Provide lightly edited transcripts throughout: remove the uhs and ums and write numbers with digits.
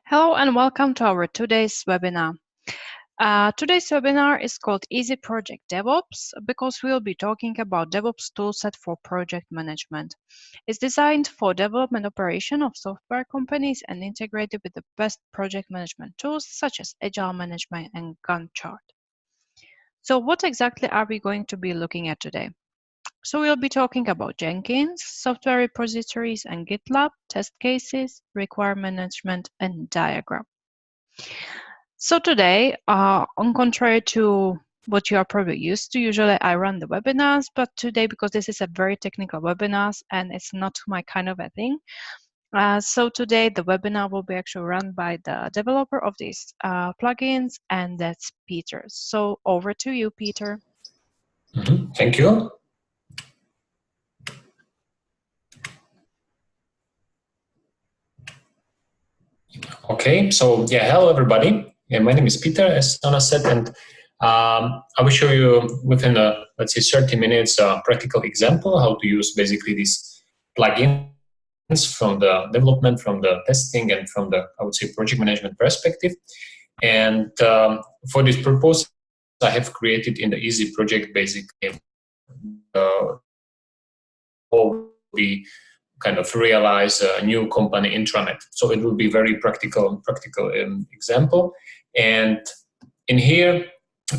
Hello and welcome to our today's webinar. Today's webinar is called Easy Project DevOps because we'll be talking about DevOps toolset for project management. It's designed for development operation of software companies and integrated with the best project management tools such as Agile Management and Gantt chart. So what exactly are we going to be looking at today? So we'll be talking about Jenkins, software repositories and GitLab, test cases, requirement management, and diagram. So today, on contrary to what you are probably used to, usually I run the webinars, but today, because this is a very technical webinar and it's not my kind of a thing, so today the webinar will be actually run by the developer of these plugins, and that's Peter. So over to you, Peter. Thank you. Okay, so hello everybody. My name is Peter, as Anna said, and I will show you within let's say 30 minutes a practical example how to use basically these plugins from the development, from the testing, and from the, I would say, project management perspective. And for this purpose, I have created in the Easy project basically all the kind of realize a new company intranet. So it will be very practical example. And in here,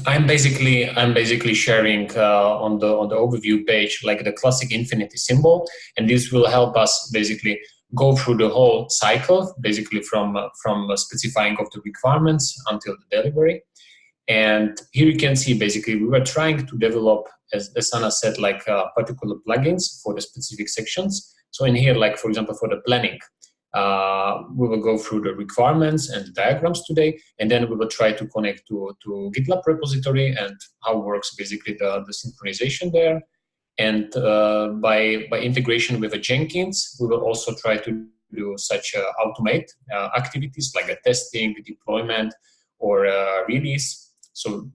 I'm basically sharing on the overview page like the classic infinity symbol, and this will help us basically go through the whole cycle, basically from specifying of the requirements until the delivery. And here you can see basically we were trying to develop, as Anna said, like particular plugins for the specific sections. So in here, like for example, for the planning, we will go through the requirements and the diagrams today, and then we will try to connect to GitLab repository and how works basically the synchronization there. And by integration with a Jenkins, we will also try to do such automate activities like a testing, deployment, or release. So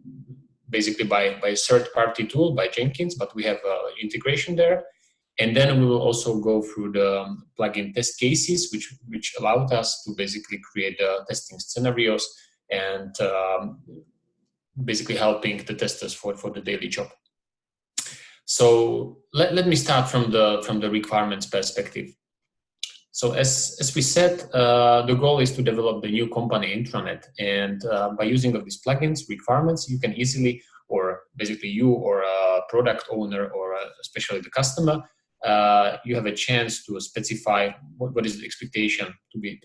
basically by a third-party tool, by Jenkins, but we have integration there. And then we will also go through the plugin test cases, which allowed us to basically create testing scenarios and basically helping the testers for the daily job. So let me start from the requirements perspective. So as we said, the goal is to develop the new company intranet, and by using of these plugins requirements, you can easily, or basically you or a product owner or especially the customer, you have a chance to specify what is the expectation to be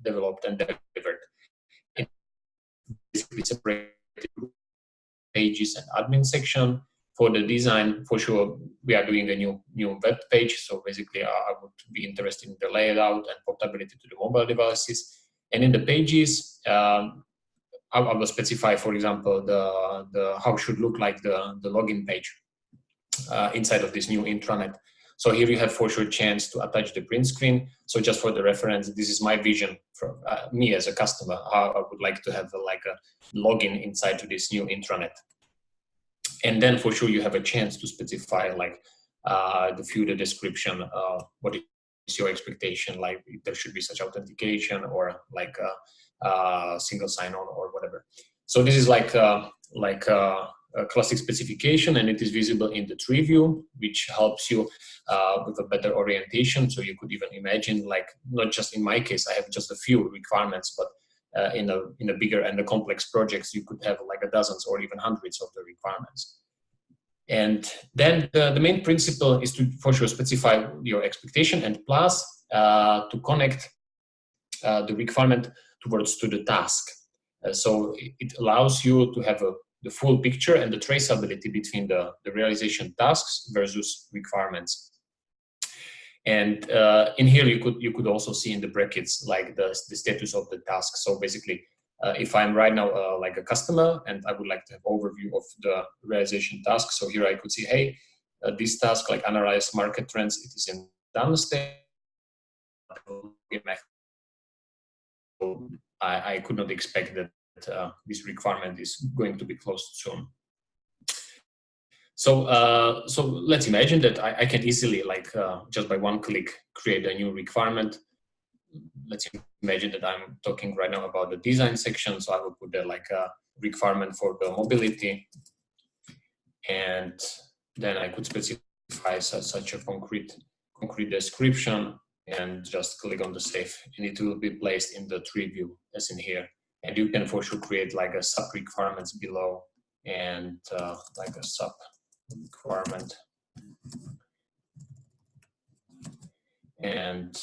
developed and delivered. And basically separate pages and admin section. For the design, for sure, we are doing a new web page. So basically, I would be interested in the layout and portability to the mobile devices. And in the pages, I will specify, for example, the how should look like the login page inside of this new intranet. So here you have for sure chance to attach the print screen. So just for the reference, this is my vision for me as a customer, how I would like to have like a login inside to this new intranet. And then for sure you have a chance to specify like the description, what is your expectation, like if there should be such authentication or like a single sign-on or whatever. So this is like a classic specification, and it is visible in the tree view, which helps you with a better orientation. So you could even imagine, like, not just in my case, I have just a few requirements, but in a bigger and the complex projects, you could have like dozens or even hundreds of the requirements. And then the main principle is to for sure specify your expectation, and plus to connect the requirement towards to the task. So it allows you to have the full picture and the traceability between the realization tasks versus requirements. And in here you could also see in the brackets like the status of the task. So basically, if I'm right now like a customer and I would like to have overview of the realization task, so here I could see, hey, this task, like analyze market trends, it is in done state. I could not expect that this requirement is going to be closed soon. So so let's imagine that I can easily, like just by one click, create a new requirement. let's imagine that I'm talking right now about the design section. So I will put there like a requirement for the mobility, and then I could specify such a concrete description and just click on the save, and it will be placed in the tree view as in here. And you can for sure create like a sub requirements below, and like a sub requirement, and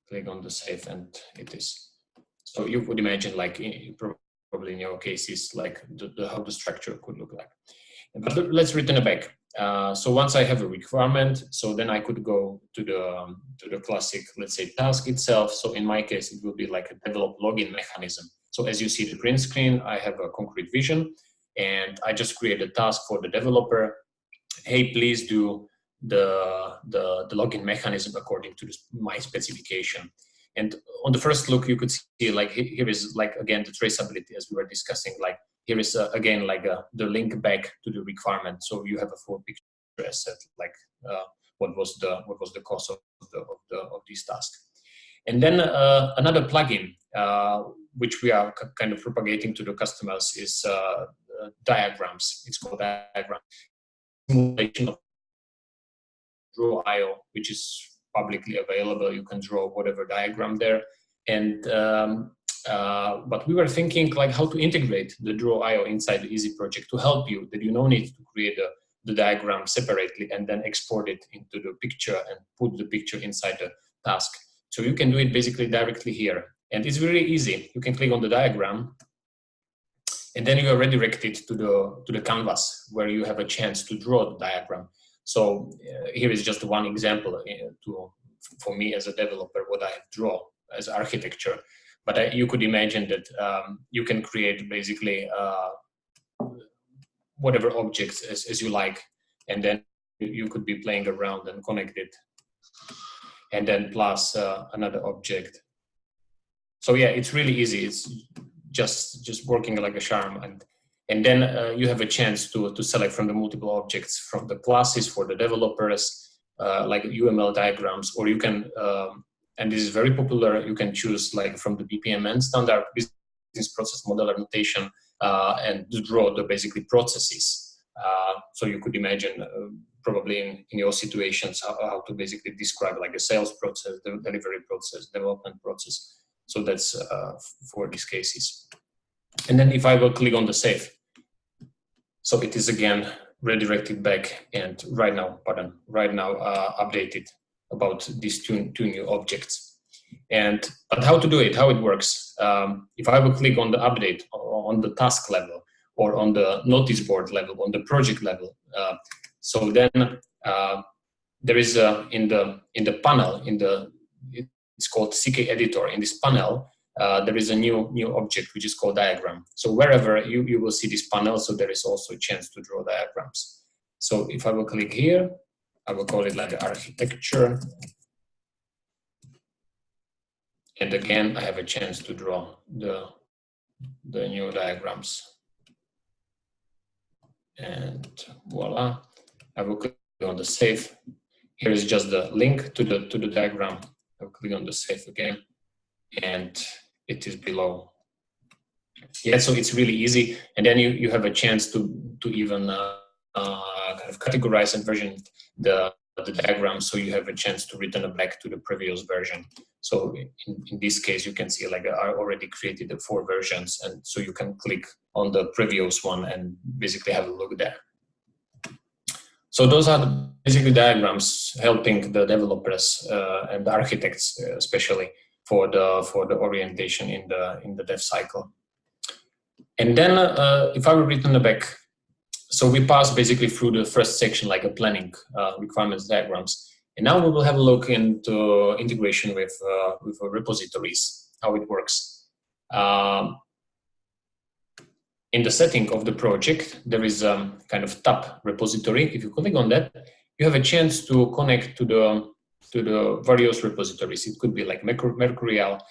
click on the save, and it is. So you would imagine like probably in your cases like how the structure could look like. But let's return it back. So once I have a requirement, so then I could go to the classic, let's say, task itself. So in my case, it will be like a develop login mechanism. So as you see the print screen, I have a concrete vision, and I just create a task for the developer. Hey, please do the login mechanism according to my specification. And on the first look, you could see like here is like again the traceability as we were discussing. Like here is again like the link back to the requirement. So you have a full picture asset, like what was the cost of this task. And then another plugin which we are kind of propagating to the customers is diagrams. It's called diagram simulation of Draw.io, which is publicly available. You can draw whatever diagram there. And but we were thinking like how to integrate the Draw.io inside the Easy project to help you that you don't need to create the diagram separately and then export it into the picture and put the picture inside the task. So you can do it basically directly here. And it's very easy. You can click on the diagram, and then you are redirected to the canvas where you have a chance to draw the diagram. So here is just one example for me as a developer, what I draw as architecture. But you could imagine that you can create basically whatever objects as you like, and then you could be playing around and connect it, and then plus another object. So yeah, it's really easy. It's just working like a charm, and then you have a chance to select from the multiple objects from the classes for the developers, like UML diagrams, or you can, and this is very popular, you can choose like from the BPMN standard business process model notation and draw the basically processes. So you could imagine probably in your situations how to basically describe like a sales process, the delivery process, development process. So that's for these cases. And then if I will click on the save, so it is again redirected back and right now updated about these two new objects. But how to do it, how it works. If I will click on the update on the task level or on the notice board level, on the project level, so then there is in the panel, it's called CK editor. In this panel, there is a new object which is called diagram. So wherever you will see this panel, so there is also a chance to draw diagrams. So if I will click here, I will call it like architecture. And again, I have a chance to draw the new diagrams. And voila, I will click on the save. Here is just the link to the diagram. I'll click on the save again, and it is below. Yeah, so it's really easy, and then you have a chance to even kind of categorize and version the diagram, so you have a chance to return it back to the previous version. So in this case, you can see like I already created the 4 versions, and so you can click on the previous one and basically have a look there. So those are basically diagrams helping the developers and the architects, especially for the orientation in the dev cycle. And then if I will return back, so we passed basically through the first section like a planning requirements diagrams, and now we will have a look into integration with repositories, how it works. In the setting of the project, there is a kind of tab repository. If you click on that, you have a chance to connect to the various repositories. It could be like Mercurial,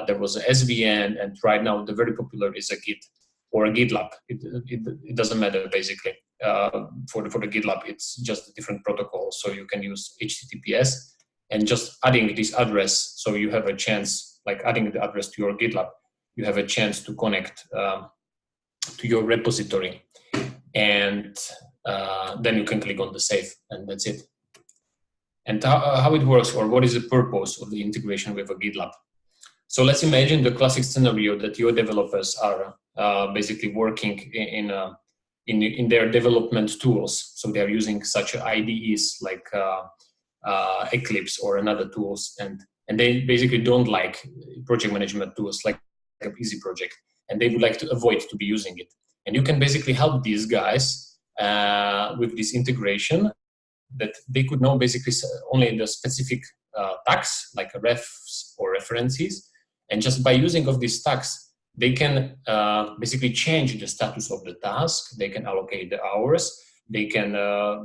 there was a SVN, and right now the very popular is a Git or a GitLab. It doesn't matter basically. For the GitLab, it's just a different protocol. So you can use HTTPS, and just adding this address. So you have a chance, like adding the address to your GitLab, you have a chance to connect to your repository, and then you can click on the save, and that's it. And how it works, or what is the purpose of the integration with a GitLab? So let's imagine the classic scenario that your developers are basically working in their development tools. So they're using such IDEs like Eclipse or another tools, and they basically don't like project management tools like Easy Project, and they would like to avoid to be using it. And you can basically help these guys with this integration, that they could know basically only the specific tags like refs or references, and just by using of these tags, they can basically change the status of the task, they can allocate the hours, they can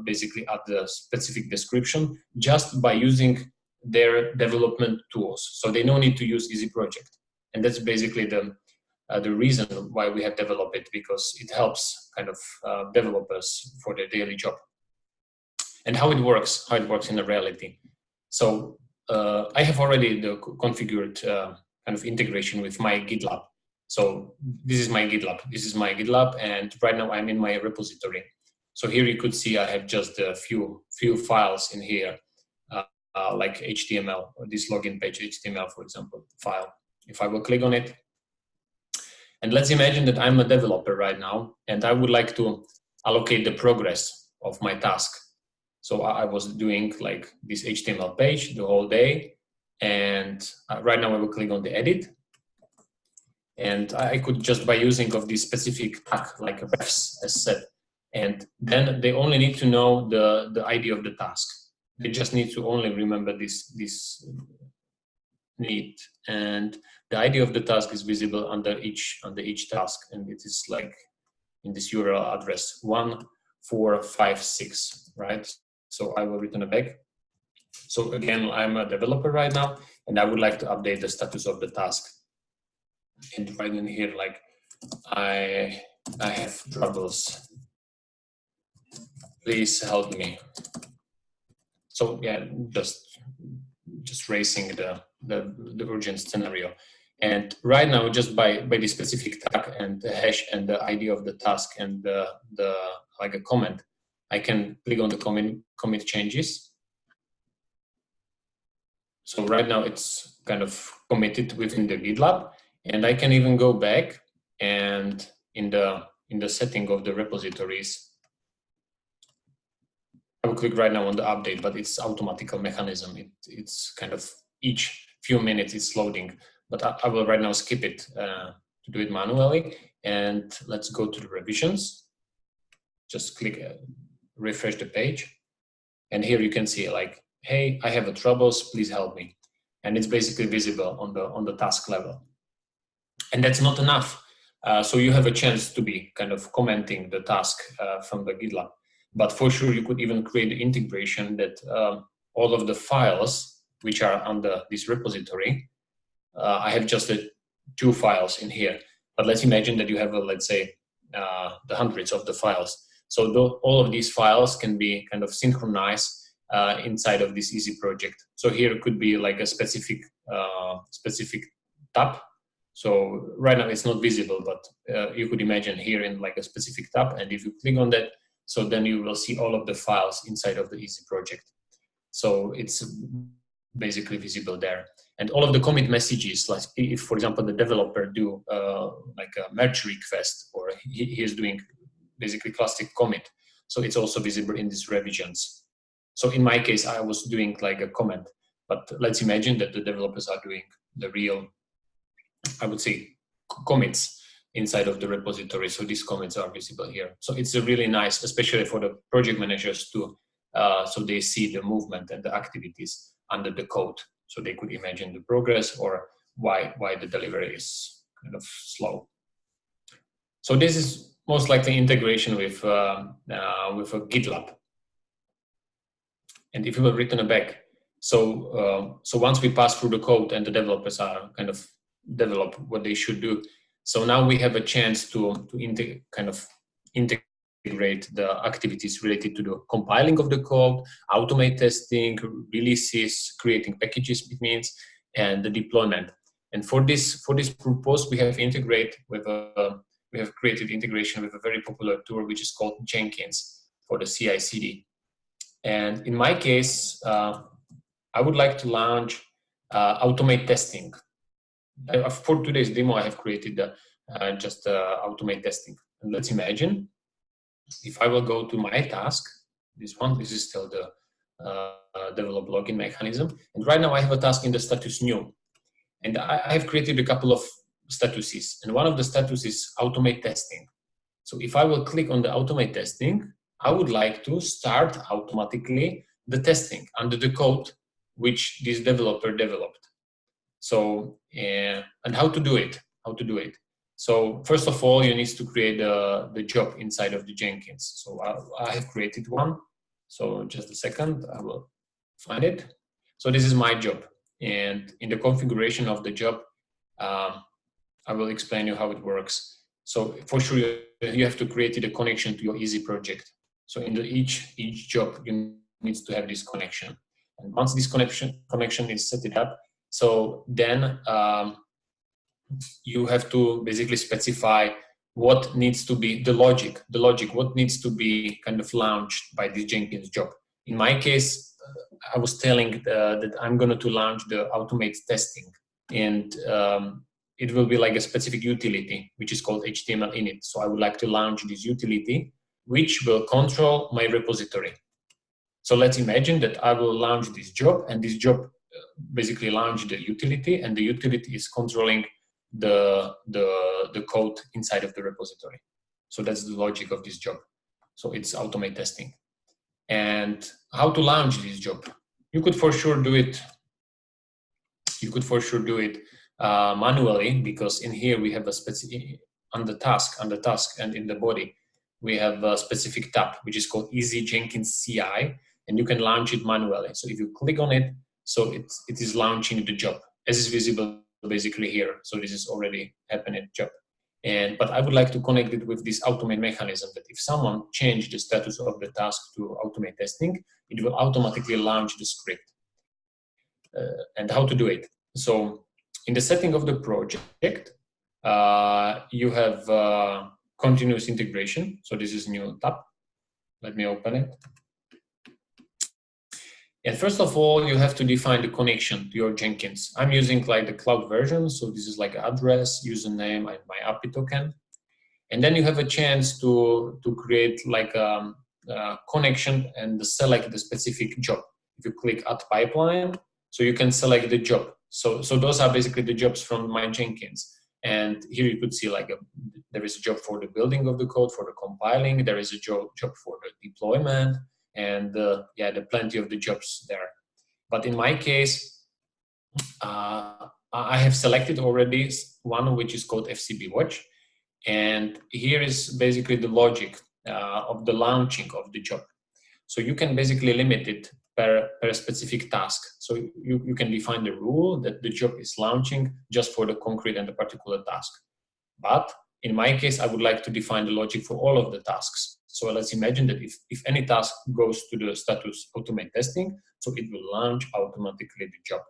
basically add the specific description just by using their development tools. So they don't need to use Easy Project. And that's basically the reason why we have developed it, because it helps kind of developers for their daily job. And how it works in the reality. So I have already the configured kind of integration with my GitLab. So this is my GitLab, and right now I'm in my repository. So here you could see I have just a few files in here, like HTML, or this login page HTML, for example, file. If I will click on it, and let's imagine that I'm a developer right now, and I would like to allocate the progress of my task. So I was doing like this HTML page the whole day, and right now I will click on the edit, and I could just by using of this specific tag like refs as said, and then they only need to know the ID of the task. They just need to only remember this need, and the ID of the task is visible under each task, and it is like in this URL address 1456, right? So I will return it back. So again, I'm a developer right now, and I would like to update the status of the task. And right in here, like I have troubles. Please help me. So yeah, just raising the urgent scenario. And right now, just by the specific tag and the hash and the ID of the task and the like a comment, I can click on the commit changes. So right now it's kind of committed within the GitLab, and I can even go back and in the setting of the repositories, I will click right now on the update, but it's automatical mechanism. It's kind of each few minutes it's loading, but I will right now skip it to do it manually. And let's go to the revisions. Just click refresh the page, and here you can see like, hey, I have a troubles, please help me. And it's basically visible on the task level. And that's not enough. So you have a chance to be kind of commenting the task from the GitLab. But for sure, you could even create the integration that all of the files which are under this repository, I have just 2 files in here. But let's imagine that you have, let's say, the hundreds of the files. So all of these files can be kind of synchronized inside of this Easy project. So here it could be like a specific tab. So right now it's not visible, but you could imagine here in like a specific tab, and if you click on that, so then you will see all of the files inside of the Easy project. So it's basically visible there. And all of the commit messages, like if, for example, the developer do like a merge request, or he is doing basically classic commit, so it's also visible in these revisions. So in my case, I was doing like a comment, but let's imagine that the developers are doing the real, I would say, commits inside of the repository. So these comments are visible here. So it's a really nice, especially for the project managers too, so they see the movement and the activities under the code. So they could imagine the progress or why the delivery is kind of slow. So this is most likely integration with a GitLab. And if you will return it back, so once we pass through the code and the developers are kind of develop what they should do, so now we have a chance to integrate integrate the activities related to the compiling of the code, automate testing, releases, creating packages, it means, and the deployment. And for this purpose, we have created integration with a very popular tool which is called Jenkins for the CI/CD. And in my case, I would like to launch automate testing. For today's demo, I have created just automate testing. And let's imagine if I will go to my task, this is still the develop login mechanism. And right now I have a task in the status new. And I have created a couple of statuses. And one of the statuses is automate testing. So if I will click on the automate testing, I would like to start automatically the testing under the code which this developer developed. So, and how to do it? So first of all, you need to create the job inside of the Jenkins. So I have created one. So just a second, I will find it. So this is my job. And in the configuration of the job, I will explain you how it works. So for sure, you have to create a connection to your Easy project. So in each job, you need to have this connection. And once this connection is set up, so then you have to basically specify what needs to be the logic, what needs to be kind of launched by this Jenkins job. In my case, I was telling that I'm going to launch the automate testing, and it will be like a specific utility, which is called HTML init. So I would like to launch this utility, which will control my repository. So let's imagine that I will launch this job, and this job basically launch the utility, and the utility is controlling the code inside of the repository. So that's the logic of this job. So it's automate testing. And how to launch this job? You could for sure do it. Manually, because in here we have a specific on the task and in the body we have a specific tab which is called Easy Jenkins CI, and you can launch it manually. So if you click on it, so it is launching the job as is visible basically here. So this is already happening job. But I would like to connect it with this automate mechanism, that if someone changed the status of the task to automate testing, it will automatically launch the script. And how to do it? So in the setting of the project, you have continuous integration. So this is new tab. Let me open it. And first of all, you have to define the connection to your Jenkins. I'm using like the cloud version. So this is like address, username, and my API token. And then you have a chance to create like a connection and select the specific job. If you click add pipeline, so you can select the job. So those are basically the jobs from my Jenkins. And here you could see like there is a job for the building of the code, for the compiling. There is a job for the deployment. And yeah, there are plenty of the jobs there. But in my case, I have selected already one which is called FCB Watch. And here is basically the logic of the launching of the job. So you can basically limit it per specific task. So you can define the rule that the job is launching just for the concrete and the particular task. But in my case, I would like to define the logic for all of the tasks. So let's imagine that if any task goes to the status automate testing, so it will launch automatically the job.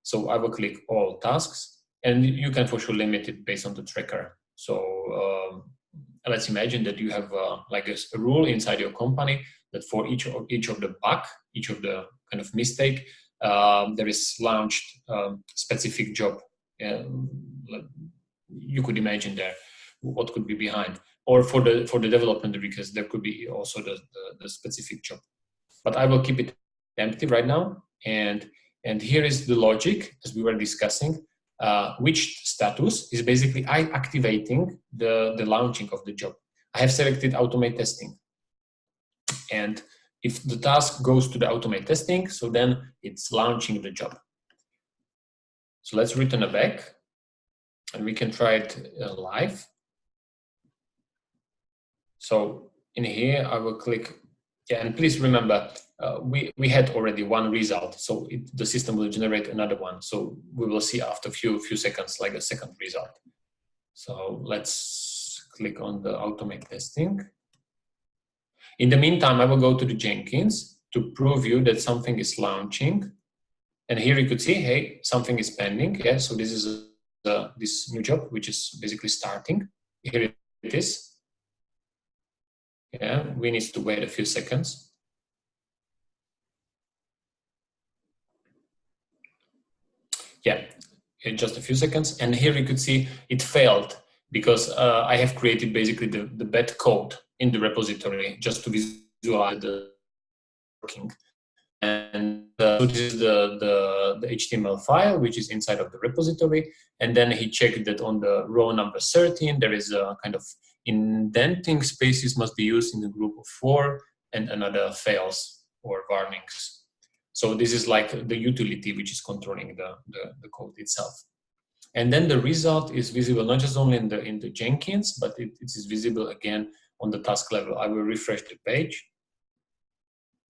So I will click all tasks, and you can for sure limit it based on the tracker. So let's imagine that you have like a rule inside your company that for each of the bug, each of the kind of mistake, there is launched specific job. You could imagine there what could be behind, or for the development, because there could be also the specific job. But I will keep it empty right now, and here is the logic as we were discussing. Which status is basically activating the launching of the job. I have selected automate testing, and if the task goes to the automate testing, so then it's launching the job. So let's return it back, and we can try it live. So in here, I will click, yeah, and please remember, we had already one result, so the system will generate another one. So we will see after a few seconds, like a second result. So let's click on the automate testing. In the meantime, I will go to the Jenkins to prove you that something is launching. And here you could see, hey, something is pending. Yeah, so this is this new job, which is basically starting. Here it is. Yeah, we need to wait a few seconds. Yeah, in just a few seconds. And here you could see it failed because I have created basically the bad code in the repository just to visualize the working. And so this is the HTML file, which is inside of the repository. And then he checked that on the row number 13, there is a kind of indenting spaces must be used in the group of 4 and another fails or warnings. So this is like the utility which is controlling the code itself. And then the result is visible not just only in the Jenkins, but it is visible again on the task level. I will refresh the page.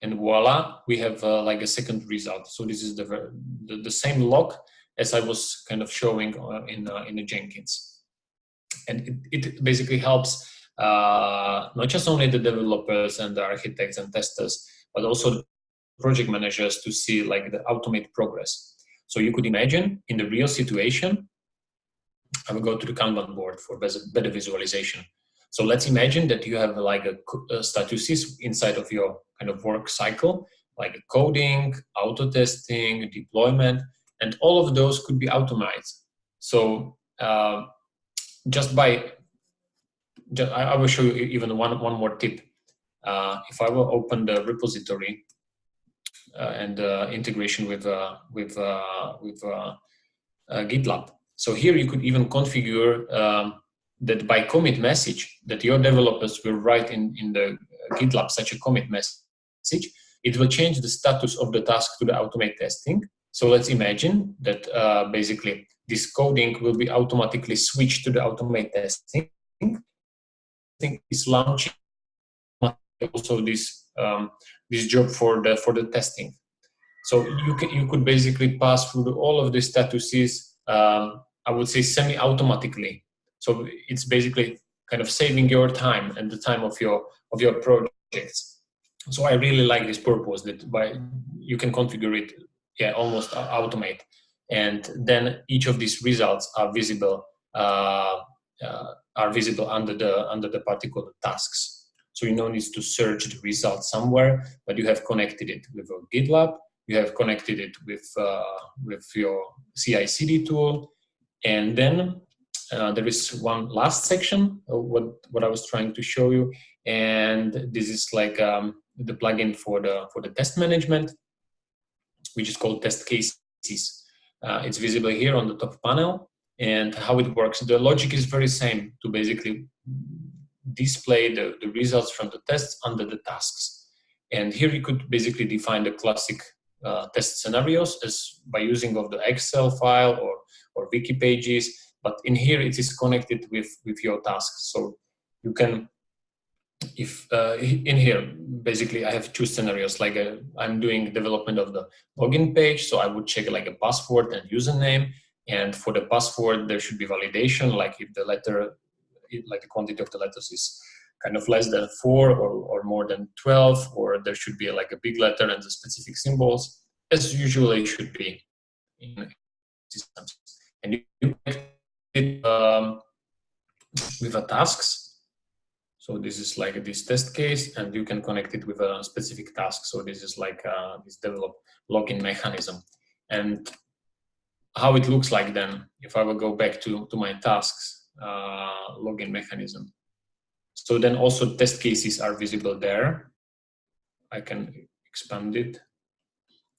And voila, we have like a second result. So this is the same log as I was kind of showing in the Jenkins. And it basically helps not just only the developers and the architects and testers, but also the project managers to see like the automate progress. So you could imagine in the real situation, I will go to the Kanban board for better visualization. So let's imagine that you have like a statuses inside of your kind of work cycle, like coding, auto testing, deployment, and all of those could be automated. So I will show you even one more tip. If I will open the repository and integration with GitLab. So here you could even configure that by commit message that your developers will write in the GitLab such a commit message, it will change the status of the task to the automate testing. So let's imagine that basically this coding will be automatically switched to the automate testing. I think it's launching also this job for the testing. So you could basically pass through all of the statuses, I would say semi-automatically. So it's basically kind of saving your time and the time of your projects. So I really like this purpose that you can configure it, almost automate, and then each of these results are visible under the particular tasks. So you don't need to search the results somewhere, but you have connected it with a GitLab. You have connected it with your CI/CD tool, and then there is one last section of what I was trying to show you, and this is like the plugin for the test management, which is called test cases. It's visible here on the top panel, and how it works. The logic is very same to basically display the results from the tests under the tasks. And here you could basically define the classic test scenarios as by using of the Excel file or wiki pages, but in here it is connected with your tasks. So you can, if in here basically I have two scenarios, like I'm doing development of the login page, so I would check like a password and username, and for the password there should be validation, like if the letter, like the quantity of the letters is kind of less than 4 or more than 12, or there should be like a big letter and the specific symbols, as usually should be in systems. And you connect it with a tasks. So this is like this test case, and you can connect it with a specific task. So this is like this develop login mechanism. And how it looks like then, if I will go back to my tasks login mechanism. So then also test cases are visible there. I can expand it.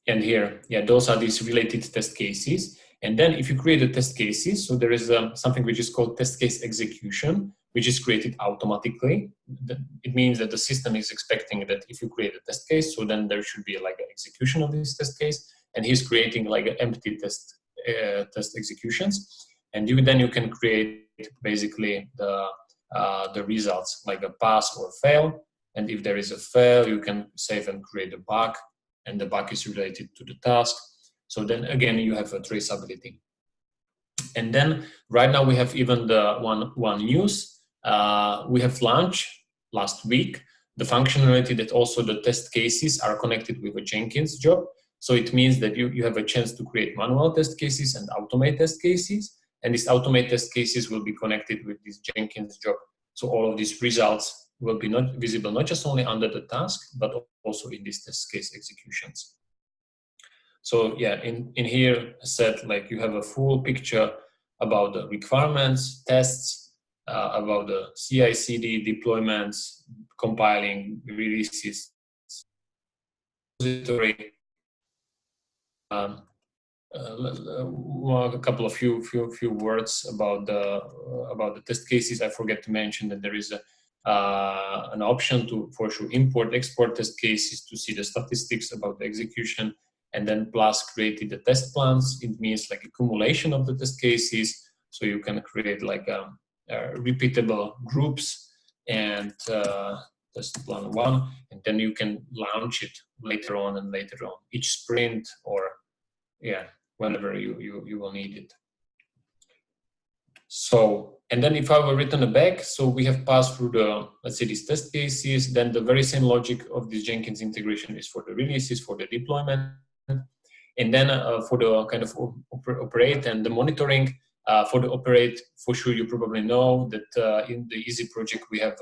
And here, those are these related test cases. And then if you create the test cases, so there is something which is called test case execution, which is created automatically. It means that the system is expecting that if you create a test case, so then there should be like an execution of this test case, and he's creating like an empty test executions. And then you can create basically the results, like a pass or fail. And if there is a fail, you can save and create a bug, and the bug is related to the task. So then again, you have a traceability. And then right now we have even the one news. We have launched last week the functionality that also the test cases are connected with a Jenkins job. So it means that you have a chance to create manual test cases and automate test cases. And these automate test cases will be connected with this Jenkins job. So all of these results will be not visible, not just only under the task, but also in these test case executions. So yeah, in here, I said, like, you have a full picture about the requirements, tests, about the CI/CD deployments, compiling, releases, repository, a couple of few words about the test cases. I forget to mention that there is an option to for sure import export test cases to see the statistics about the execution, and then plus created the test plans. It means like accumulation of the test cases, so you can create like repeatable groups and test plan 1, and then you can launch it later on each sprint, or yeah, whenever you will need it. So, and then if I were written back, so we have passed through the, let's say, these test cases, then the very same logic of this Jenkins integration is for the releases, for the deployment, and then for the kind of operate and the monitoring. For the operate, for sure, you probably know that in the Easy project we have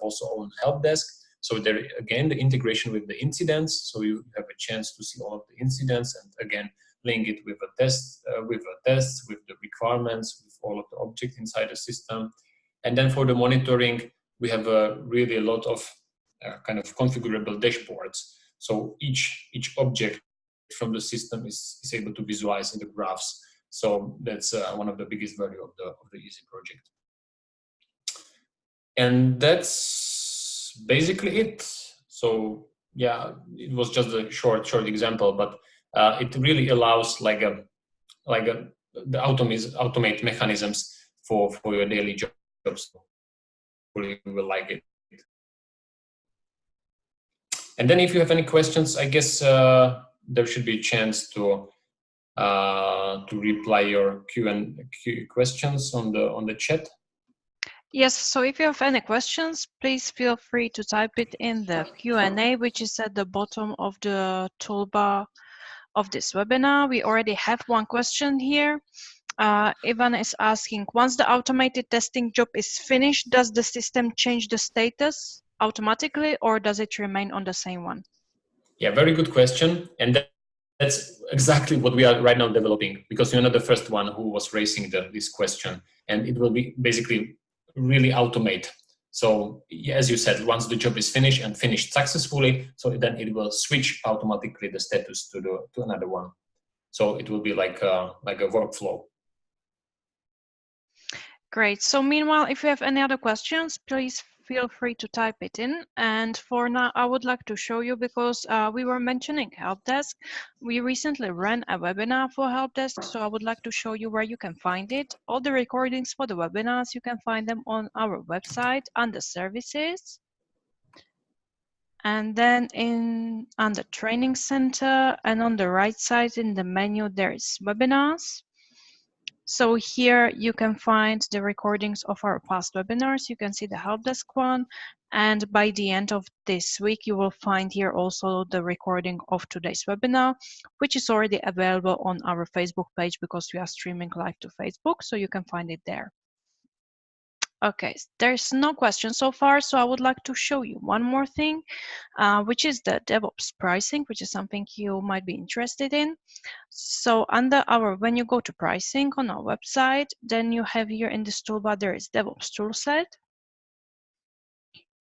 also own help desk. So there again, the integration with the incidents, so you have a chance to see all of the incidents, and again, link it with a test, with the requirements, with all of the objects inside the system. And then for the monitoring, we have really a lot of kind of configurable dashboards. So each object from the system is able to visualize in the graphs. So that's one of the biggest value of the Easy project. And that's basically it. So yeah, it was just a short example, but it really allows the automate mechanisms for your daily jobs. You will like it. And then if you have any questions, I guess there should be a chance to reply your Q questions on the chat. Yes, so if you have any questions, please feel free to type it in the Q&A, which is at the bottom of the toolbar of this webinar. We already have one question here. Ivan is asking, once the automated testing job is finished, does the system change the status automatically, or does it remain on the same one? Yeah, very good question. And that's exactly what we are right now developing, because you're not the first one who was raising this question. And it will be basically really automate. So as you said, once the job is finished and finished successfully, so then it will switch automatically the status to another one. So it will be like a workflow. Great. So meanwhile, if you have any other questions, please feel free to type it in. And for now, I would like to show you, because we were mentioning help desk. We recently ran a webinar for help desk, so I would like to show you where you can find it. All the recordings for the webinars, you can find them on our website under services. And then under training center, and on the right side in the menu, there is webinars. So here you can find the recordings of our past webinars. You can see the help desk one. And by the end of this week, you will find here also the recording of today's webinar, which is already available on our Facebook page, because we are streaming live to Facebook. So you can find it there. Okay, there's no question so far, so I would like to show you one more thing, which is the Devops pricing, which is something you might be interested in. So when you go to pricing on our website, then you have here in this toolbar, there is Devops toolset.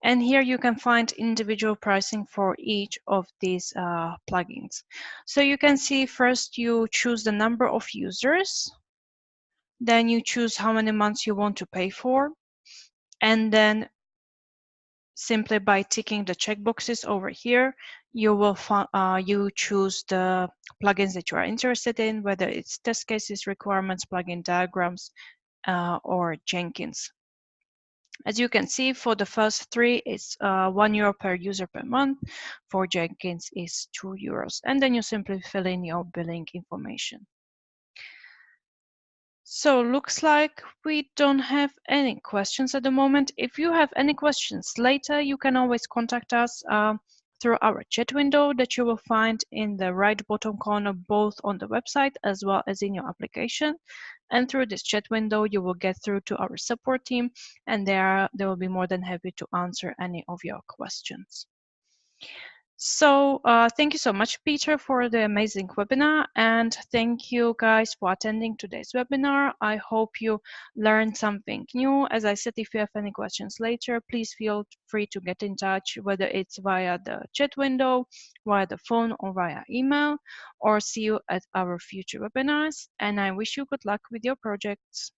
And here you can find individual pricing for each of these plugins. So you can see first you choose the number of users, then you choose how many months you want to pay for. And then simply by ticking the checkboxes over here, you will you choose the plugins that you are interested in, whether it's test cases, requirements, plugin diagrams, or Jenkins. As you can see, for the first three, it's €1 per user per month. For Jenkins is €2. And then you simply fill in your billing information. So looks like we don't have any questions at the moment. If you have any questions later, you can always contact us through our chat window that you will find in the right bottom corner, both on the website as well as in your application. And through this chat window, you will get through to our support team, and they will be more than happy to answer any of your questions. So thank you so much, Peter, for the amazing webinar. And thank you guys for attending today's webinar. I hope you learned something new. As I said, if you have any questions later, please feel free to get in touch, whether it's via the chat window, via the phone, or via email, or see you at our future webinars. And I wish you good luck with your projects.